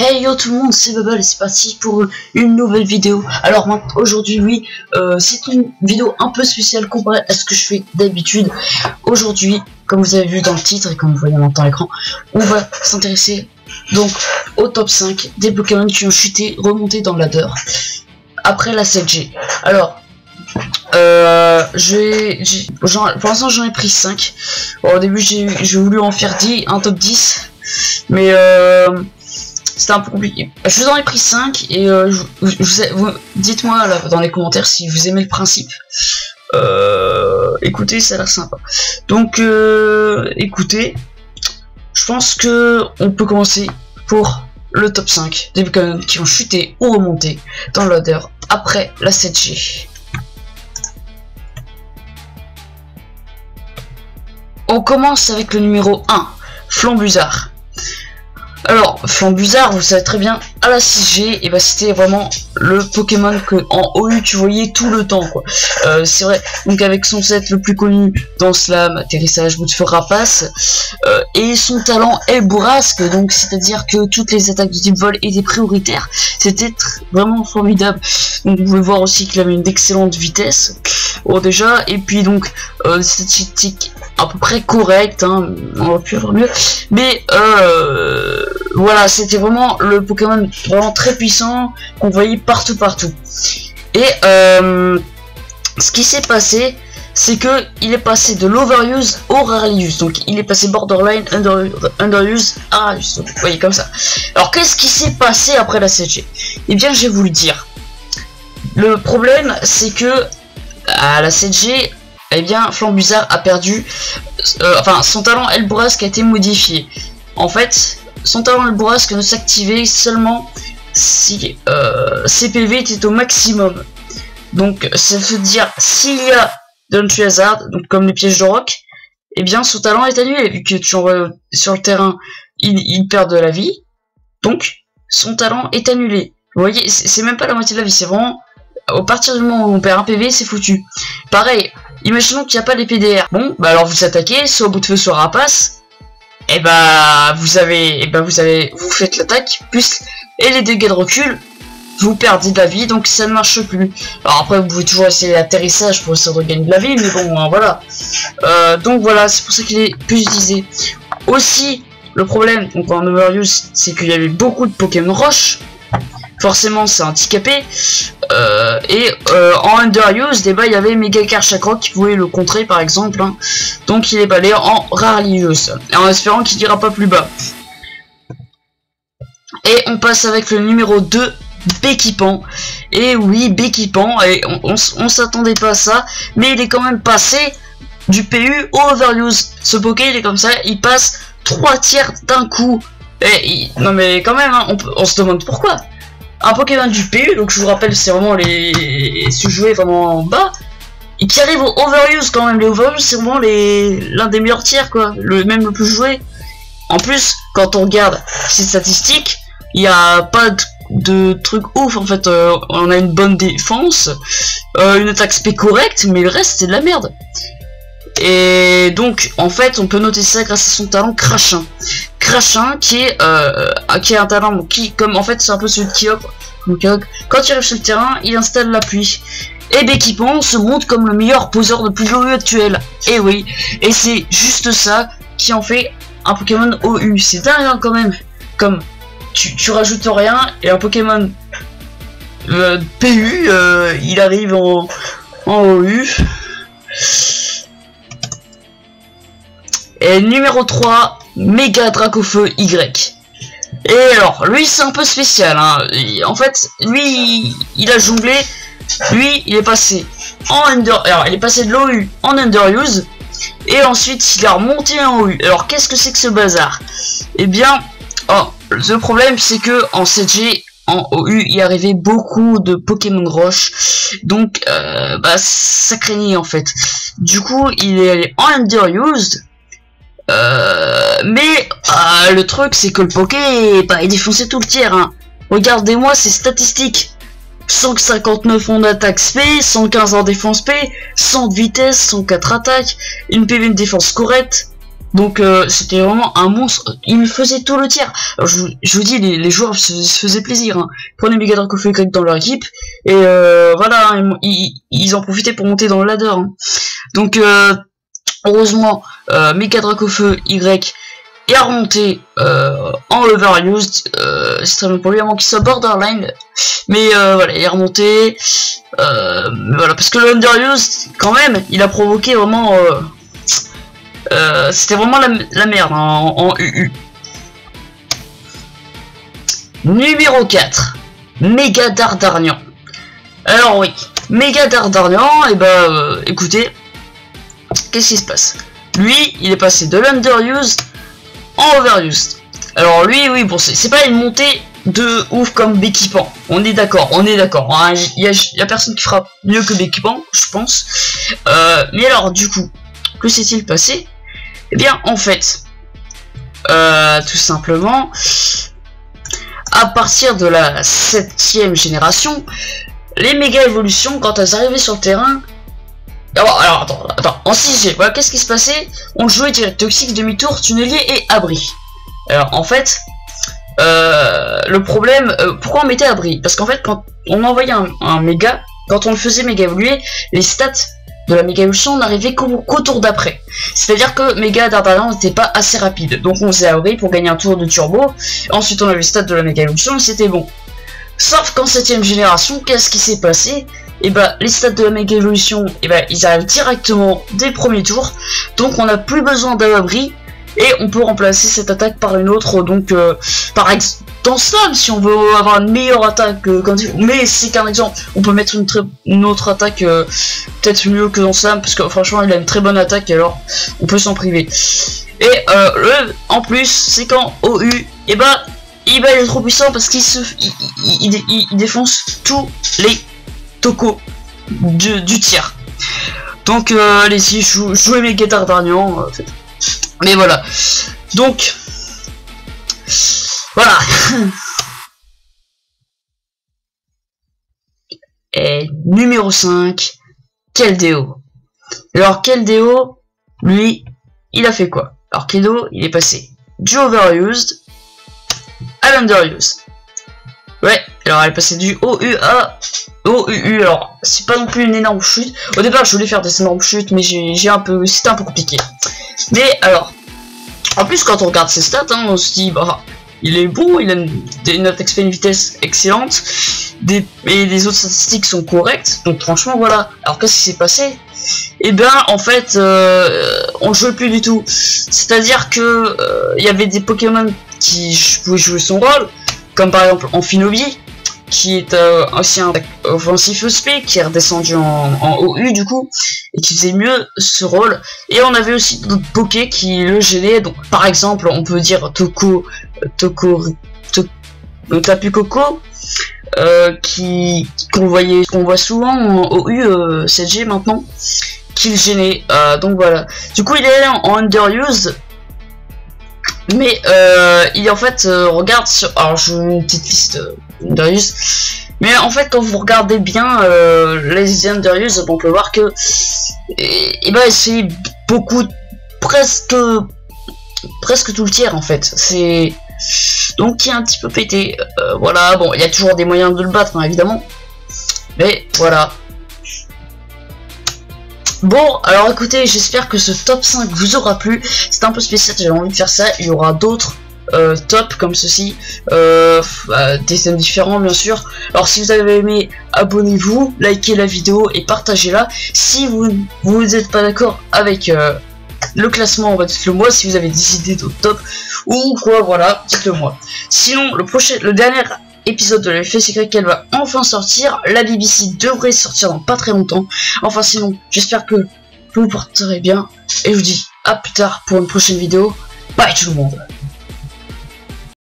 Hey yo tout le monde, c'est Bubble et c'est parti pour une nouvelle vidéo. Alors aujourd'hui oui, c'est une vidéo un peu spéciale comparée à ce que je fais d'habitude. Aujourd'hui, comme vous avez vu dans le titre et comme vous voyez maintenant à l'écran, on va s'intéresser donc au top 5 des Pokémon qui ont chuté, remonté dans le ladder après la 7G. Alors, pour l'instant j'en ai pris 5. Bon, au début j'ai voulu en faire 10, un top 10, mais c'était un peu compliqué. Je vous en ai pris 5 et dites-moi là dans les commentaires si vous aimez le principe. Écoutez, ça a l'air sympa. Donc écoutez, je pense que on peut commencer pour le top 5 des Pokémon qui ont chuté ou remonté dans le ladder après la 7G. On commence avec le numéro 1, Flambuzarre. Alors, Flambuzarre, vous savez très bien, à la 6G, et bah c'était vraiment le Pokémon que en OU tu voyais tout le temps, quoi. C'est vrai, donc avec son set le plus connu dans Slam, atterrissage, bout de feu, rapace, et son talent est bourrasque, donc c'est-à-dire que toutes les attaques de type vol étaient prioritaires. C'était vraiment formidable. Donc vous pouvez voir aussi qu'il avait une excellente vitesse, bon déjà, et puis donc statistique à peu près correct, hein, on va plus faire mieux, mais voilà, c'était vraiment le Pokémon vraiment très puissant qu'on voyait partout. Et ce qui s'est passé, c'est que il est passé de l'overuse au rarely use, donc il est passé borderline, underuse à rarely use, donc vous voyez comme ça. Alors qu'est-ce qui s'est passé après la 7G? Eh bien je vais vous le dire. Le problème c'est que à la 7G, eh bien Flambuzarre a perdu, enfin son talent El Bourrasque a été modifié. En fait, son talent El Bourrasque ne s'activait seulement si CPV était au maximum. Donc ça veut dire s'il y a d'Entry Hazard, donc comme les pièges de roc, eh bien son talent est annulé, vu que tu envoies sur le terrain, il perd de la vie, donc son talent est annulé. Vous voyez, c'est même pas la moitié de la vie, c'est vraiment au partir du moment où on perd un PV, c'est foutu. Pareil, imaginons qu'il n'y a pas les PDR. Bon, bah alors vous attaquez, soit bout de feu, soit rapace. Et bah vous faites l'attaque, plus et les dégâts de recul, vous perdez de la vie, donc ça ne marche plus. Alors après vous pouvez toujours essayer l'atterrissage pour essayer de regagner de la vie, mais bon, hein, voilà. Donc voilà, c'est pour ça qu'il est plus utilisé. Aussi, le problème, donc en overuse, c'est qu'il y avait beaucoup de Pokémon roche. Forcément c'est handicapé, en underuse, il y avait Megacar Chakra qui pouvait le contrer par exemple, hein. Donc il est balayé en rarely use, en espérant qu'il ira pas plus bas. Et on passe avec le numéro 2, Béquipant. Et oui, Béquipant, et on s'attendait pas à ça, mais il est quand même passé du PU au overuse. Ce Poké il est comme ça, il passe 3 tiers d'un coup. Et non mais quand même, hein, on se demande pourquoi. Un Pokémon du PU, donc je vous rappelle, c'est vraiment les sous-joués vraiment en bas, et qui arrivent au overuse quand même. Les overuse, c'est vraiment l'un des meilleurs tiers, quoi, même le plus joué. En plus, quand on regarde ces statistiques, il n'y a pas de truc ouf, en fait. On a une bonne défense, une attaque spé correcte, mais le reste, c'est de la merde. Et donc, en fait, on peut noter ça grâce à son talent Crachin. Crachin qui est un talent qui, comme en fait c'est un peu celui de Kyogre. Quand il arrive sur le terrain, il installe la pluie. Et Béquipant se montre comme le meilleur poseur de plus OU actuel. Et oui, et c'est juste ça qui en fait un Pokémon OU. C'est dingue, hein, quand même. Comme tu rajoutes rien et un Pokémon PU, il arrive en OU. Et numéro 3, Méga Dracofeu Y. Et alors, lui c'est un peu spécial, hein. En fait, lui il a jonglé. Lui il est passé alors il est passé de l'OU en underuse. Et ensuite il a remonté en OU. Alors qu'est-ce que c'est que ce bazar? Eh bien, le problème c'est que en 7G, en OU, il arrivait beaucoup de Pokémon roche. Donc ça craignait en fait. Du coup il est allé en underuse. Mais le truc c'est que le Poké il défonçait tout le tiers, hein. Regardez-moi ces statistiques: 159 en attaque SP, 115 en défense P, 100 de vitesse, 104 attaques, une PV de défense correcte. Donc c'était vraiment un monstre, il faisait tout le tir. Alors, je vous dis, les joueurs se faisaient plaisir, hein. Prenez Mega Dracofeu Y dans leur équipe, et voilà, hein, ils en profitaient pour monter dans le ladder, hein. Donc heureusement, Mega Dracofeu Y est remonté en overused, c'est très bien pour lui, à moins qu'il soit borderline, mais voilà, il est remonté, voilà, parce que le underused, quand même, il a provoqué vraiment... c'était vraiment la merde, hein, en UU. Numéro 4, Méga Dardarnian. Alors oui, Méga Dardarnian, et bah écoutez, qu'est-ce qui se passe? Lui, il est passé de l'underused en overused. Alors lui, oui, bon, c'est pas une montée de ouf comme Béquipan. On est d'accord, hein, y a personne qui fera mieux que Béquipan, je pense. Mais alors, du coup, que s'est-il passé? Eh bien, en fait, tout simplement, à partir de la 7ème génération, les méga évolutions, quand elles arrivaient sur le terrain... Alors attends, en 6G, voilà, qu'est-ce qui se passait? On jouait direct toxique, demi-tour, tunnelier et abri. Alors, en fait, le problème... pourquoi on mettait abri? Parce qu'en fait, quand on envoyait un méga, quand on le faisait méga évoluer, les stats de la méga évolution n'arrivait qu'au tour d'après. C'est-à-dire que Méga Dardarnian n'était pas assez rapide. Donc on faisait abri pour gagner un tour de turbo. Ensuite on avait le stats de la méga évolution et c'était bon. Sauf qu'en 7ème génération, qu'est-ce qui s'est passé? Et bah les stats de la méga évolution, et bah ils arrivent directement dès le premier tour. Donc on n'a plus besoin d'abri. Et on peut remplacer cette attaque par une autre, donc par exemple dans Slam, si on veut avoir une meilleure attaque, mais c'est qu'un exemple, on peut mettre une autre attaque peut-être mieux que dans Slam, parce que franchement il a une très bonne attaque, alors on peut s'en priver. Et en plus, c'est qu'en OU, et bah il est trop puissant parce qu'il il défonce tous les tocos du tir. Donc allez-y, jouez Méga Dardarnian. Mais voilà, donc voilà. Et numéro 5, Keldeo. Alors Keldeo, lui, il a fait quoi? Alors Keldeo, il est passé du overused à l'underused. Ouais, alors elle est passée du OU à OUU. Alors c'est pas non plus une énorme chute. Au départ je voulais faire des énormes chutes, mais c'était un peu compliqué. Mais alors, en plus quand on regarde ses stats, hein, on se dit bah il est bon, il a une attaque speed, une vitesse excellente, et les autres statistiques sont correctes. Donc franchement voilà. Alors qu'est-ce qui s'est passé? Et bien en fait on jouait plus du tout. C'est-à-dire que il y avait des Pokémon qui pouvaient jouer son rôle, comme par exemple Amphinobi, qui est aussi un offensif SP, qui est redescendu en OU du coup, et qui faisait mieux ce rôle. Et on avait aussi d'autres Poké qui le gênaient, donc par exemple on peut dire Tapu Koko, qu'on voit souvent en OU 7G maintenant, qui le gênait. Donc voilà, du coup il est allé en underused. Mais il en fait regarde sur... Alors je mets une petite liste underused. Mais en fait quand vous regardez bien les underused, on peut voir que et ben c'est beaucoup, presque tout le tiers en fait. C'est donc qui est un petit peu pété. Voilà, bon il y a toujours des moyens de le battre hein, évidemment. Mais voilà. Bon, alors écoutez, j'espère que ce top 5 vous aura plu. C'est un peu spécial, j'avais envie de faire ça. Il y aura d'autres tops comme ceci, des thèmes différents bien sûr. Alors si vous avez aimé, abonnez-vous, likez la vidéo et partagez-la. Si vous n'êtes pas d'accord avec le classement, on va dites-le moi. Si vous avez des idées d'autres tops ou quoi, voilà, dites-le moi. Sinon, le dernier épisode de l'effet secret qu'elle va enfin sortir. La BBC devrait sortir dans pas très longtemps. Enfin sinon, j'espère que vous vous porterez bien. Et je vous dis à plus tard pour une prochaine vidéo. Bye tout le monde.